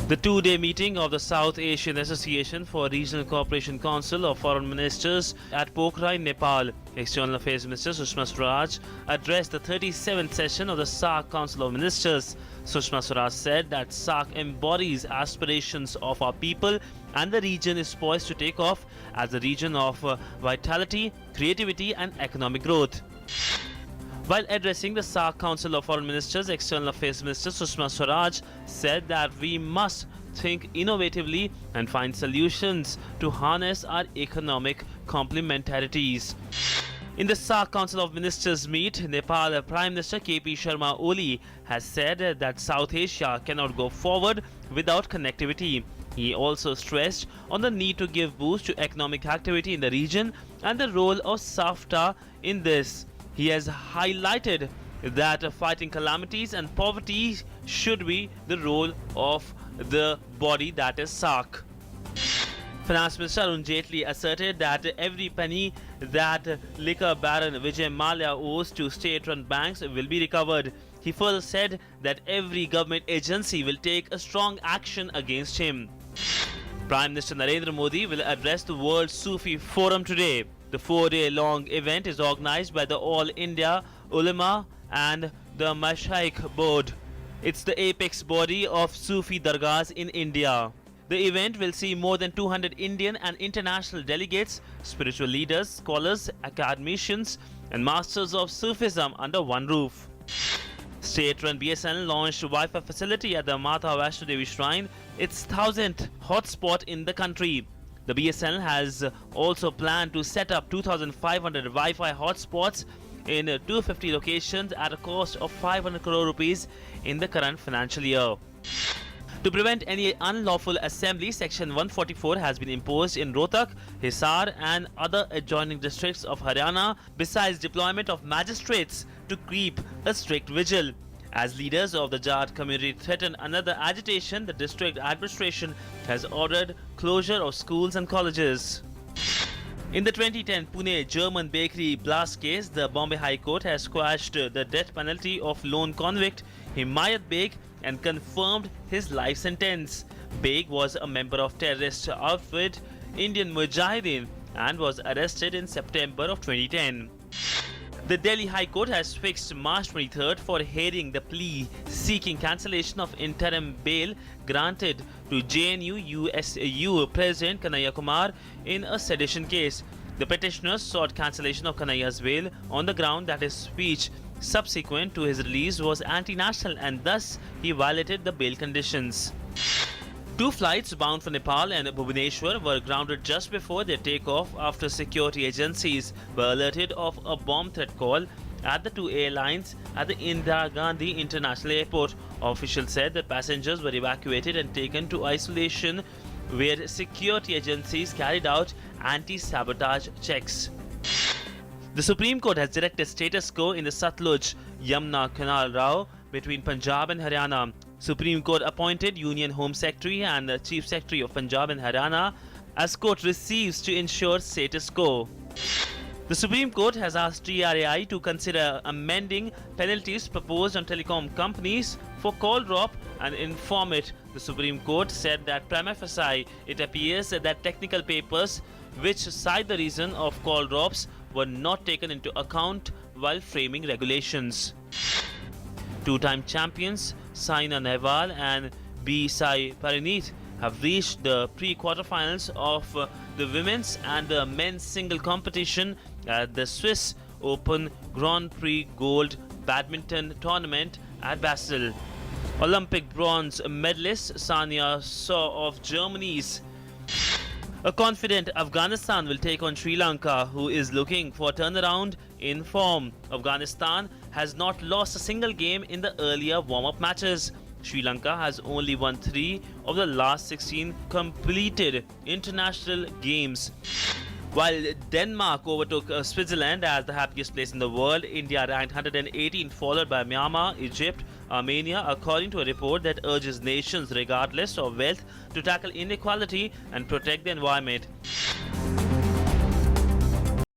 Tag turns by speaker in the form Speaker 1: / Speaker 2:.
Speaker 1: The two-day meeting of the South Asian Association for Regional Cooperation Council of Foreign Ministers at Pokhara in Nepal. External Affairs Minister Sushma Swaraj addressed the 37th session of the SAARC Council of Ministers. Sushma Swaraj said that SAARC embodies aspirations of our people and the region is poised to take off as a region of vitality, creativity and economic growth. While addressing the SAARC Council of Foreign Ministers, External Affairs Minister Sushma Swaraj said that we must think innovatively and find solutions to harness our economic complementarities. In the SAARC Council of Ministers meet, Nepal Prime Minister KP Sharma Oli has said that South Asia cannot go forward without connectivity. He also stressed on the need to give boost to economic activity in the region and the role of SAFTA in this. He has highlighted that fighting calamities and poverty should be the role of the body that is SAARC. Finance Minister Arun Jaitley asserted that every penny that liquor baron Vijay Mallya owes to state-run banks will be recovered. He further said that every government agency will take a strong action against him. Prime Minister Narendra Modi will address the World Sufi Forum today. The 4-day-long event is organized by the All India Ulama and the Mashaikh Board. It's the apex body of Sufi dargahs in India. The event will see more than 200 Indian and international delegates, spiritual leaders, scholars, academicians and masters of Sufism under one roof. State-run BSNL launched Wi-Fi facility at the Mata Vaishno Devi Shrine, its 1,000th hotspot in the country. The BSNL has also planned to set up 2,500 Wi-Fi hotspots in 250 locations at a cost of 500 crore rupees in the current financial year. To prevent any unlawful assembly, Section 144 has been imposed in Rohtak, Hisar and other adjoining districts of Haryana, besides deployment of magistrates to keep a strict vigil. As leaders of the Jat community threaten another agitation, the district administration has ordered closure of schools and colleges. In the 2010 Pune German bakery blast case, the Bombay High Court has squashed the death penalty of lone convict Himayat Beg and confirmed his life sentence. Beg was a member of terrorist outfit Indian Mujahideen and was arrested in September of 2010. The Delhi High Court has fixed March 23rd for hearing the plea seeking cancellation of interim bail granted to JNU-USU President Kanhaiya Kumar in a sedition case. The petitioners sought cancellation of Kanhaiya's bail on the ground that his speech subsequent to his release was anti-national and thus he violated the bail conditions. Two flights bound for Nepal and Bhubaneswar were grounded just before their takeoff after security agencies were alerted of a bomb threat call at the two airlines at the Indira Gandhi International Airport. Officials said that passengers were evacuated and taken to isolation where security agencies carried out anti-sabotage checks. The Supreme Court has directed status quo in the Satluj-Yamuna Canal row between Punjab and Haryana. Supreme Court appointed Union Home Secretary and the Chief Secretary of Punjab and Haryana as court receives to ensure status quo. The Supreme Court has asked TRAI to consider amending penalties proposed on telecom companies for call drop and inform it. The Supreme Court said that prima facie it appears that technical papers which cite the reason of call drops were not taken into account while framing regulations. Two-time champions Saina Nehwal and B. Sai Parineet have reached the pre-quarterfinals of the women's and the men's single competition at the Swiss Open Grand Prix Gold Badminton Tournament at Basel. Olympic bronze medalist Sania Saw of Germany's a confident Afghanistan will take on Sri Lanka, who is looking for a turnaround in form. Afghanistan has not lost a single game in the earlier warm-up matches. Sri Lanka has only won 3 of the last 16 completed international games. While Denmark overtook Switzerland as the happiest place in the world, India ranked 118, followed by Myanmar, Egypt, Armenia, according to a report that urges nations regardless of wealth to tackle inequality and protect the environment.